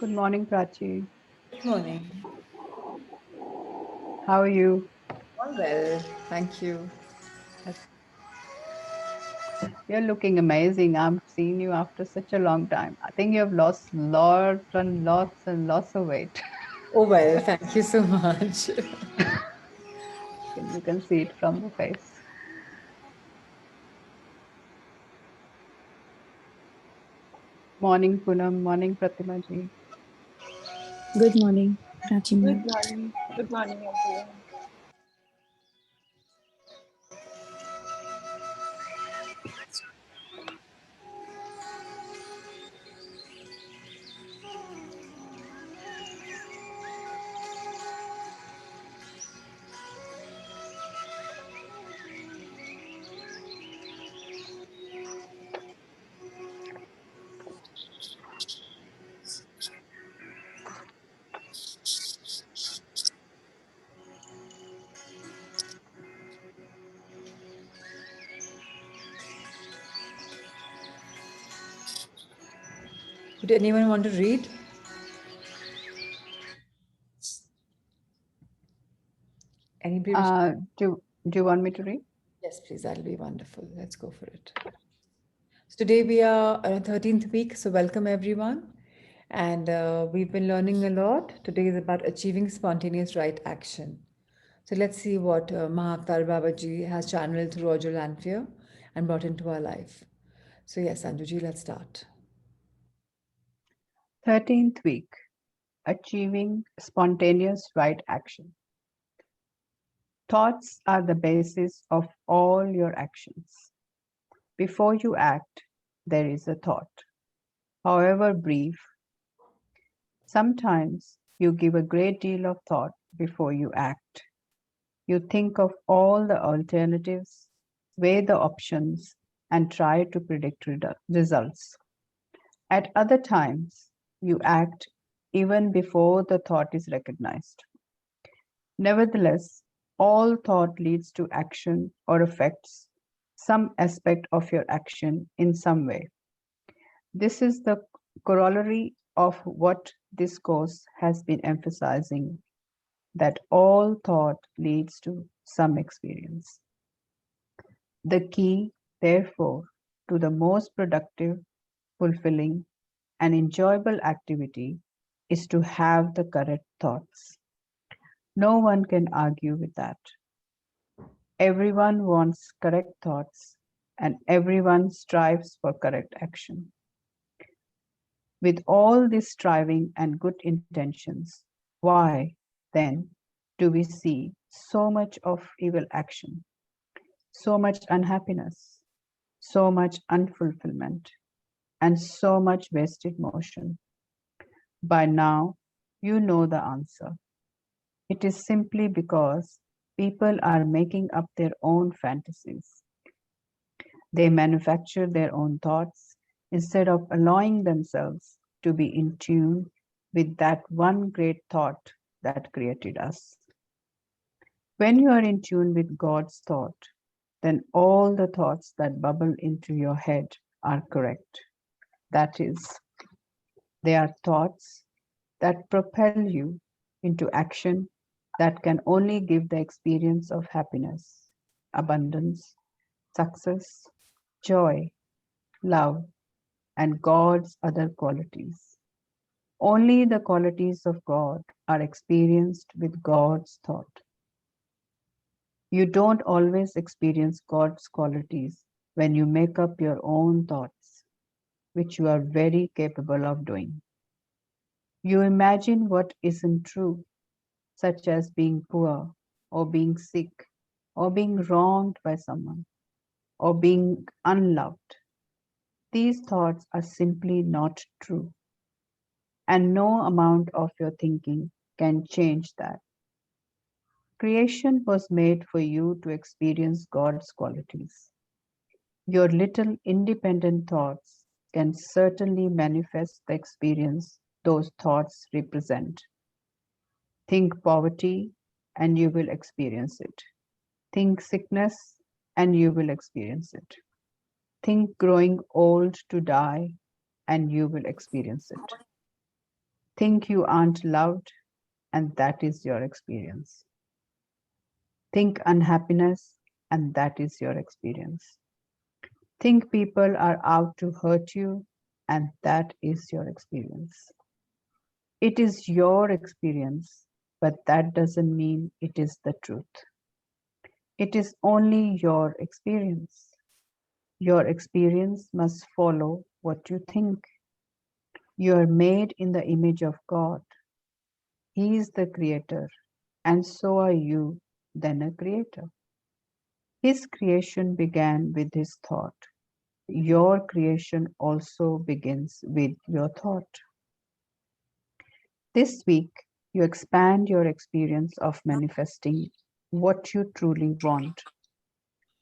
Good morning, Prachi. Good morning. How are you? All well, thank you. You're looking amazing. I'm seeing you after such a long time. I think you have lost lots of weight. Oh, well, thank you so much. You can see it from the face. Morning, Poonam. Morning, Pratima ji. Good morning, Prachi Good ma'am. morning. Good morning, everyone. Would anyone want to read? Anybody? Do you want me to read? Yes, please, that'll be wonderful. Let's go for it. So today we are on our 13th week, so welcome everyone. And we've been learning a lot. Today is about achieving spontaneous right action. So let's see what Mahavatar Babaji has channeled through Roger Lanphier and brought into our life. So yes, Anjuji, let's start. 13th week. Achieving spontaneous right action. Thoughts are the basis of all your actions. Before you act, there is a thought, however brief. Sometimes you give a great deal of thought before you act. You think of all the alternatives, weigh the options, and try to predict results. At other times, you act even before the thought is recognized. Nevertheless, all thought leads to action or affects some aspect of your action in some way. This is the corollary of what this course has been emphasizing, that all thought leads to some experience. The key, therefore, to the most productive, fulfilling, and enjoyable activity is to have the correct thoughts. No one can argue with that. Everyone wants correct thoughts, and everyone strives for correct action. With all this striving and good intentions, why, then, do we see so much of evil action, so much unhappiness, so much unfulfillment, and so much wasted motion? By now, you know the answer. It is simply because people are making up their own fantasies. They manufacture their own thoughts instead of allowing themselves to be in tune with that one great thought that created us. When you are in tune with God's thought, then all the thoughts that bubble into your head are correct. That is, they are thoughts that propel you into action that can only give the experience of happiness, abundance, success, joy, love, and God's other qualities. Only the qualities of God are experienced with God's thought. You don't always experience God's qualities when you make up your own thoughts, which you are very capable of doing. You imagine what isn't true, such as being poor, or being sick, or being wronged by someone, or being unloved. These thoughts are simply not true, and no amount of your thinking can change that. Creation was made for you to experience God's qualities. Your little independent thoughts can certainly manifest the experience those thoughts represent. Think poverty, and you will experience it. Think sickness, and you will experience it. Think growing old to die, and you will experience it. Think you aren't loved, and that is your experience. Think unhappiness, and that is your experience. Think people are out to hurt you, and that is your experience. It is your experience, but that doesn't mean it is the truth. It is only your experience. Your experience must follow what you think. You are made in the image of God. He is the creator, and so are you, then a creator. His creation began with his thought. Your creation also begins with your thought. This week, you expand your experience of manifesting what you truly want.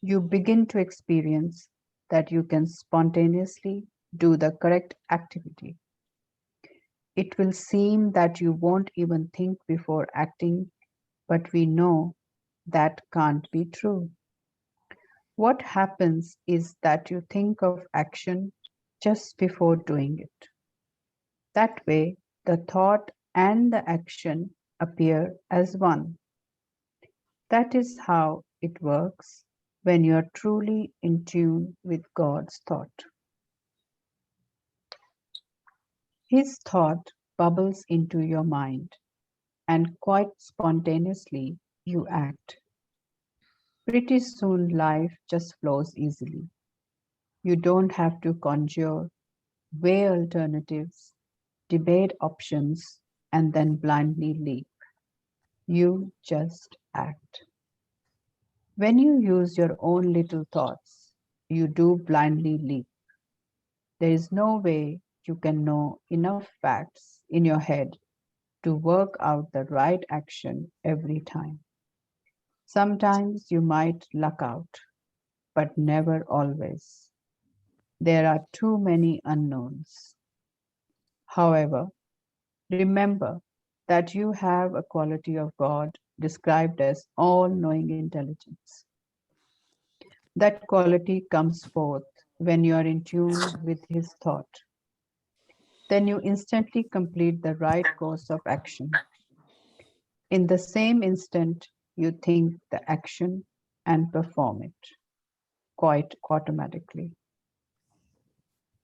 You begin to experience that you can spontaneously do the correct activity. It will seem that you won't even think before acting, but we know that can't be true. What happens is that you think of action just before doing it. That way, the thought and the action appear as one. That is how it works when you are truly in tune with God's thought. His thought bubbles into your mind, and quite spontaneously you act. Pretty soon life just flows easily. You don't have to conjure, weigh alternatives, debate options, and then blindly leap. You just act. When you use your own little thoughts, you do blindly leap. There is no way you can know enough facts in your head to work out the right action every time. Sometimes you might luck out, but never always. There are too many unknowns. However, remember that you have a quality of God described as all-knowing intelligence. That quality comes forth when you are in tune with his thought. Then you instantly complete the right course of action. In the same instant, you think the action and perform it quite automatically.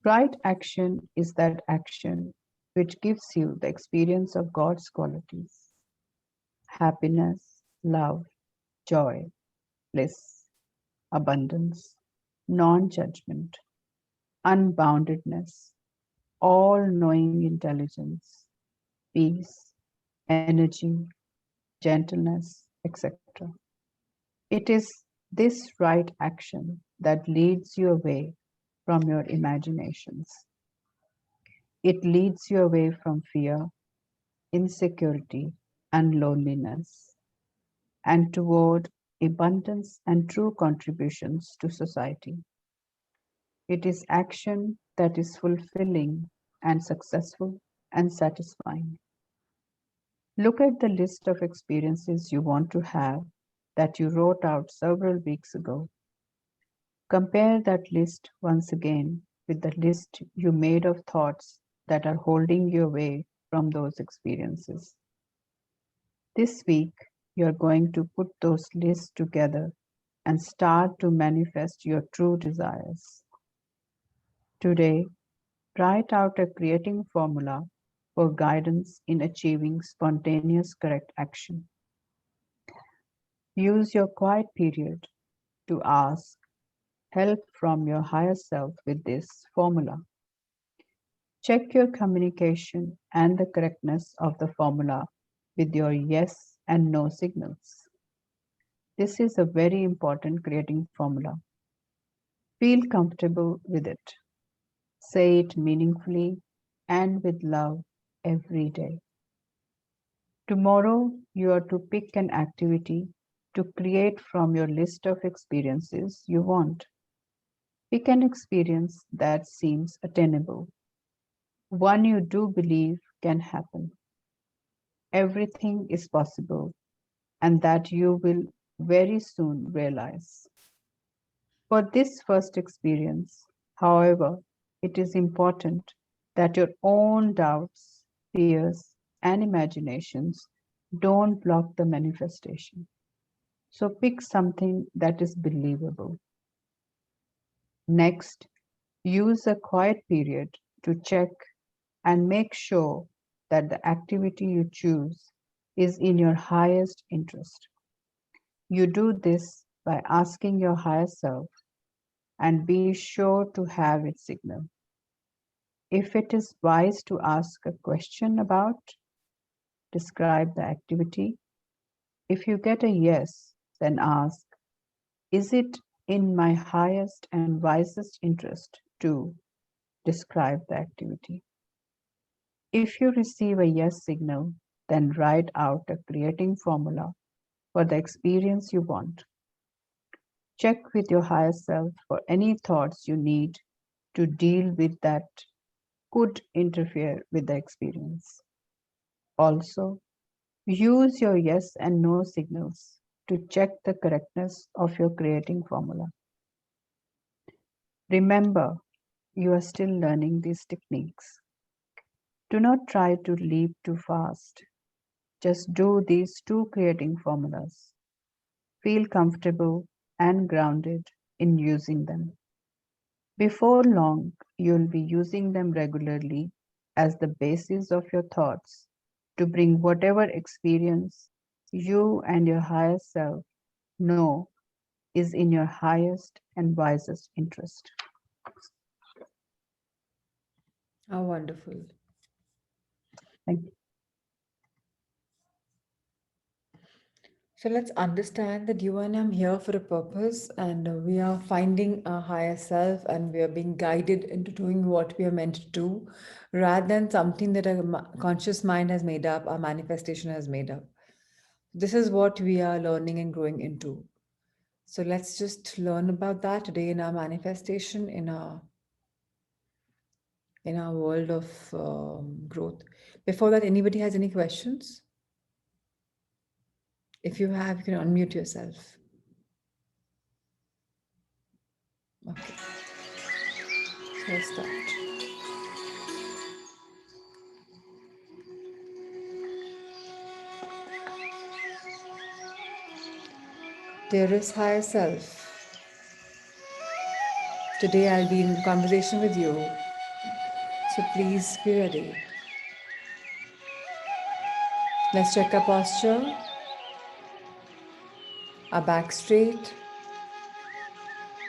Right action is that action which gives you the experience of God's qualities: happiness, love, joy, bliss, abundance, non-judgment, unboundedness, all-knowing intelligence, peace, energy, gentleness, etc. It is this right action that leads you away from your imaginations. It leads you away from fear, insecurity, and loneliness, and toward abundance and true contributions to society. It is action that is fulfilling and successful and satisfying. Look at the list of experiences you want to have that you wrote out several weeks ago. Compare that list once again with the list you made of thoughts that are holding you away from those experiences. This week, you're going to put those lists together and start to manifest your true desires. Today, write out a creating formula for guidance in achieving spontaneous correct action. Use your quiet period to ask help from your higher self with this formula. Check your communication and the correctness of the formula with your yes and no signals. This is a very important creating formula. Feel comfortable with it. Say it meaningfully and with love every day. Tomorrow, you are to pick an activity to create from your list of experiences you want. Pick an experience that seems attainable, one you do believe can happen. Everything is possible, and that you will very soon realize. For this first experience, however, it is important that your own doubts, fears, and imaginations don't block the manifestation. So pick something that is believable. Next, use a quiet period to check and make sure that the activity you choose is in your highest interest. You do this by asking your higher self and be sure to have its signal. If it is wise to ask a question about, describe the activity. If you get a yes, then ask, is it in my highest and wisest interest to describe the activity? If you receive a yes signal, then write out a creating formula for the experience you want. Check with your higher self for any thoughts you need to deal with that could interfere with the experience. Also, use your yes and no signals to check the correctness of your creating formula. Remember, you are still learning these techniques. Do not try to leap too fast. Just do these two creating formulas. Feel comfortable and grounded in using them. Before long, you'll be using them regularly as the basis of your thoughts to bring whatever experience you and your higher self know is in your highest and wisest interest. How wonderful. Thank you. So let's understand that you and I'm here for a purpose, and we are finding our higher self, and we are being guided into doing what we are meant to do rather than something that our conscious mind has made up, our manifestation has made up. This is what we are learning and growing into. So let's just learn about that today in our manifestation, in our world of growth. Before that, anybody has any questions? If you have, you can unmute yourself. Okay, so let's start. Dearest higher self, today I'll be in conversation with you, so please be ready. Let's check our posture, our back straight,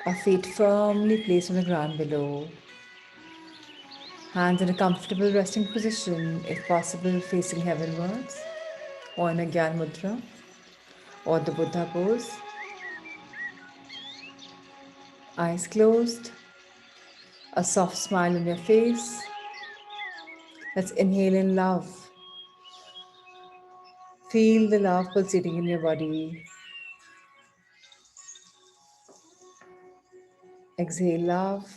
our feet firmly placed on the ground below, hands in a comfortable resting position, if possible facing heavenwards, or in a Gyan Mudra, or the Buddha pose. Eyes closed, a soft smile on your face. Let's inhale in love. Feel the love pulsating in your body. Exhale love.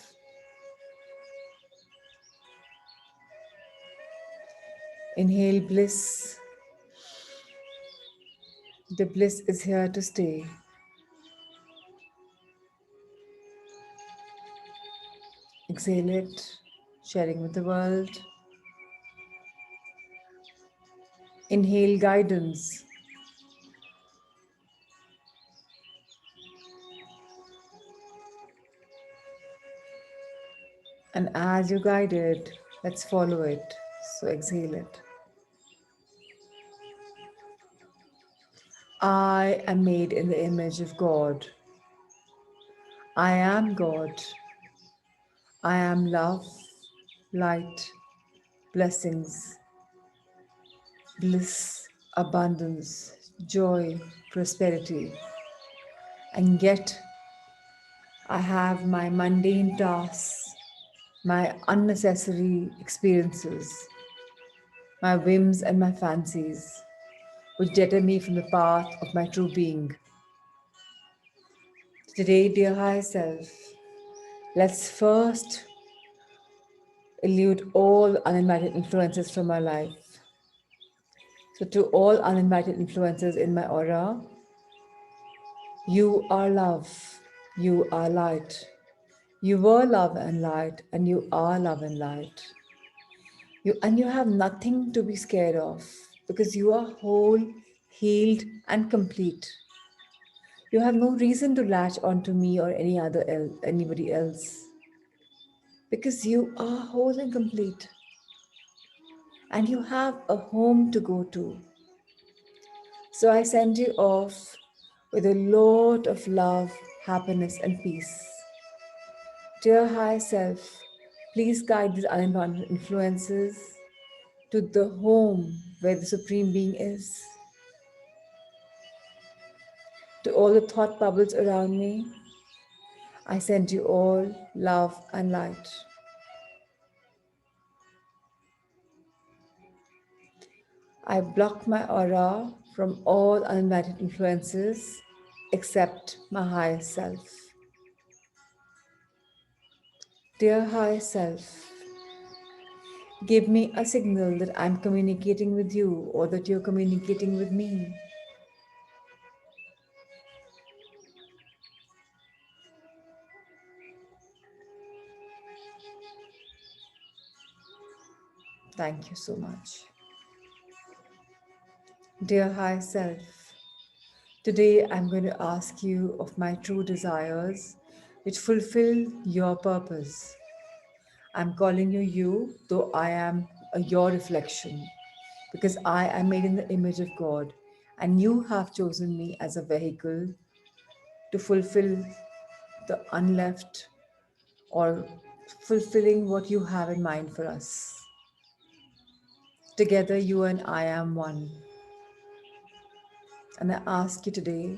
Inhale bliss. The bliss is here to stay. Exhale it, sharing with the world. Inhale guidance. And as you guide it, let's follow it. So exhale it. I am made in the image of God. I am God. I am love, light, blessings, bliss, abundance, joy, prosperity. And yet, I have my mundane tasks, my unnecessary experiences, my whims and my fancies, which deter me from the path of my true being. Today, dear higher self, let's first elude all uninvited influences from my life. So, to all uninvited influences in my aura, you are love, you are light. You were love and light, and you are love and light. You have nothing to be scared of because you are whole, healed, and complete. You have no reason to latch onto me or anybody else because you are whole and complete, and you have a home to go to. So I send you off with a lot of love, happiness, and peace. Dear High Self, please guide these unwanted influences to the home where the Supreme Being is. To all the thought bubbles around me, I send you all love and light. I block my aura from all uninvited influences except my higher self. Dear higher self, give me a signal that I'm communicating with you or that you're communicating with me. Thank you so much. Dear higher self, today I'm going to ask you of my true desires which fulfill your purpose. I'm calling you you, though I am your reflection, because I am made in the image of God, and you have chosen me as a vehicle to fulfill the unleft or fulfilling what you have in mind for us. Together, you and I am one. And I ask you today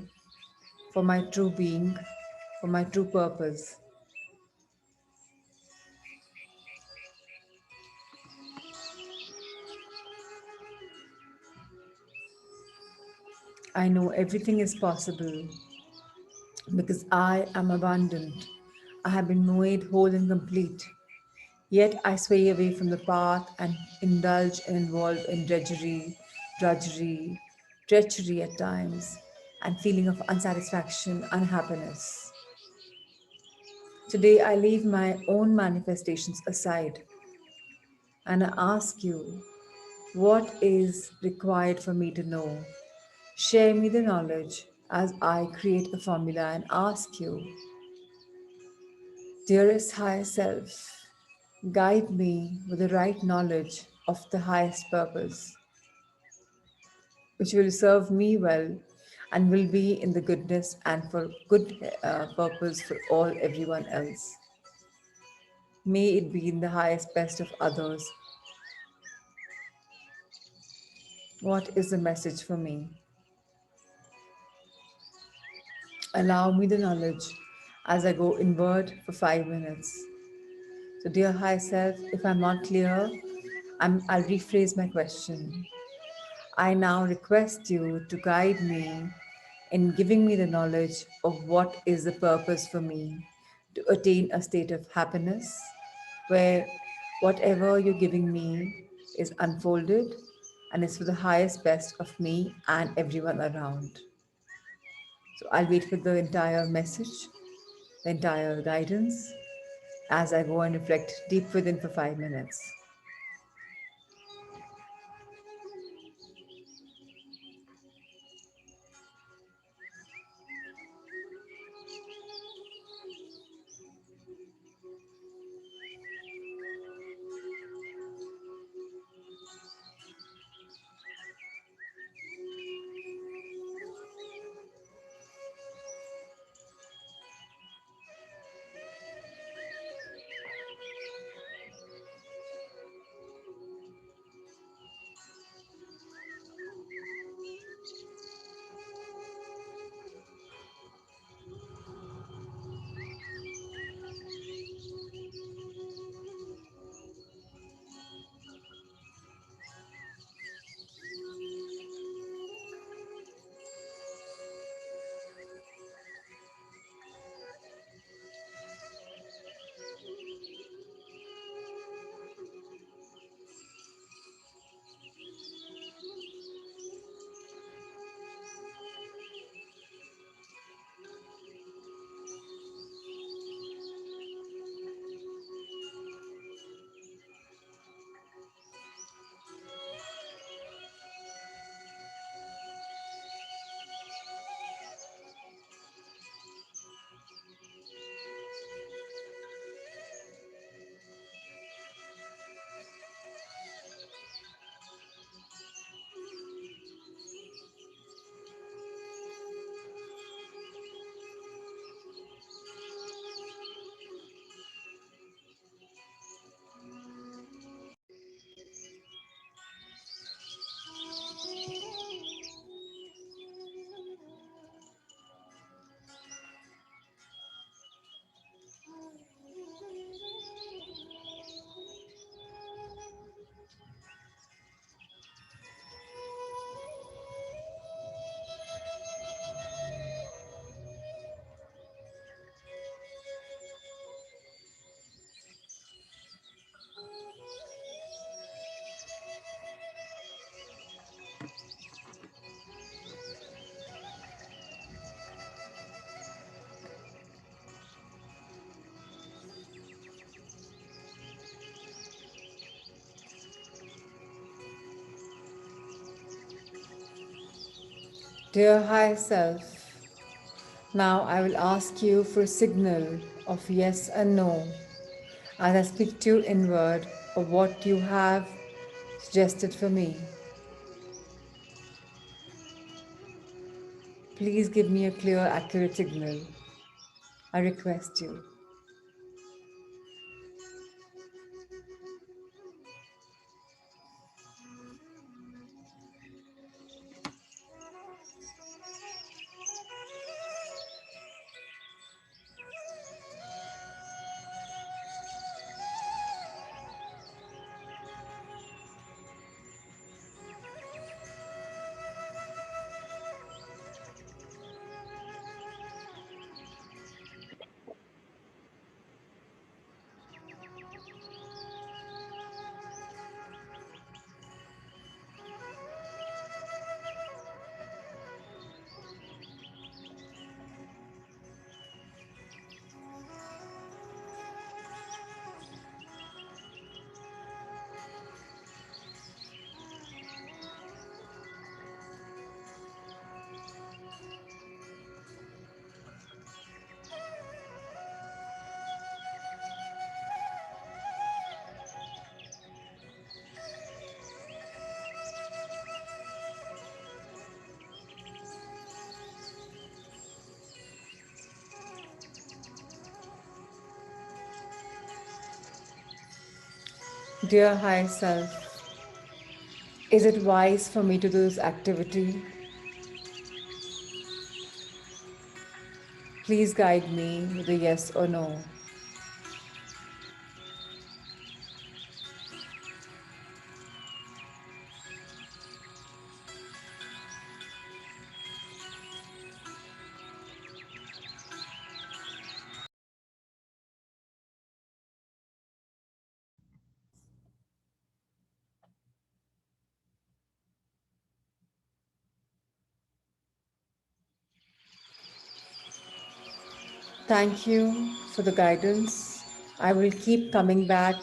for my true being, for my true purpose. I know everything is possible because I am abundant. I have been made whole and complete. Yet I sway away from the path and indulge and involve in treachery at times, and feeling of unsatisfaction, unhappiness. Today I leave my own manifestations aside and I ask you what is required for me to know. Share me the knowledge as I create a formula and ask you, dearest higher self, guide me with the right knowledge of the highest purpose, which will serve me well and will be in the goodness and for good purpose for all everyone else. May it be in the highest best of others. What is the message for me? Allow me the knowledge as I go inward for 5 minutes. So, dear high self, if I'm not clear, I'll rephrase my question. I now request you to guide me in giving me the knowledge of what is the purpose for me to attain a state of happiness where whatever you're giving me is unfolded and is for the highest best of me and everyone around. So I'll wait for the entire message, the entire guidance as I go and reflect deep within for 5 minutes. Dear Higher Self, now I will ask you for a signal of yes and no as I speak to you inward of what you have suggested for me. Please give me a clear, accurate signal. I request you. Dear Higher Self, is it wise for me to do this activity? Please guide me with a yes or no. Thank you for the guidance. I will keep coming back.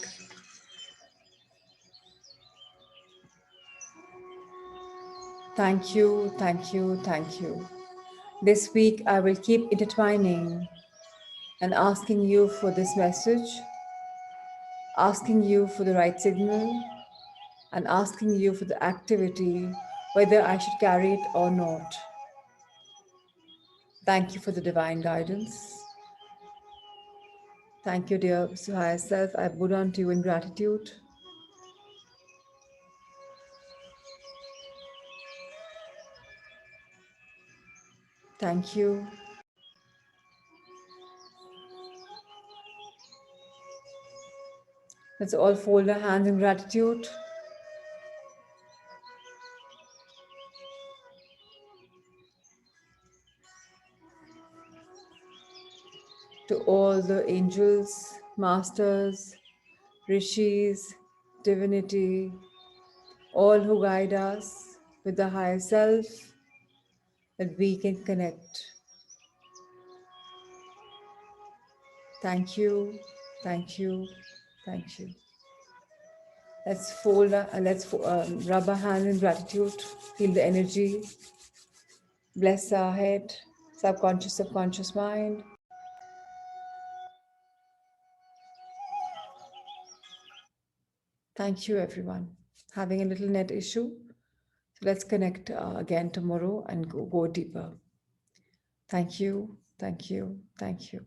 Thank you, thank you, thank you. This week, I will keep intertwining and asking you for this message, asking you for the right signal, and asking you for the activity, whether I should carry it or not. Thank you for the divine guidance. Thank you, dear Higher Self. I put on to you in gratitude. Thank you. Let's all fold our hands in gratitude. To all the angels, masters, rishis, divinity, all who guide us with the higher self, that we can connect. Thank you, thank you, thank you. Let's rub our hands in gratitude, feel the energy, bless our head, subconscious mind. Thank you, everyone. Having a little net issue. So let's connect again tomorrow and go deeper. Thank you, thank you, thank you.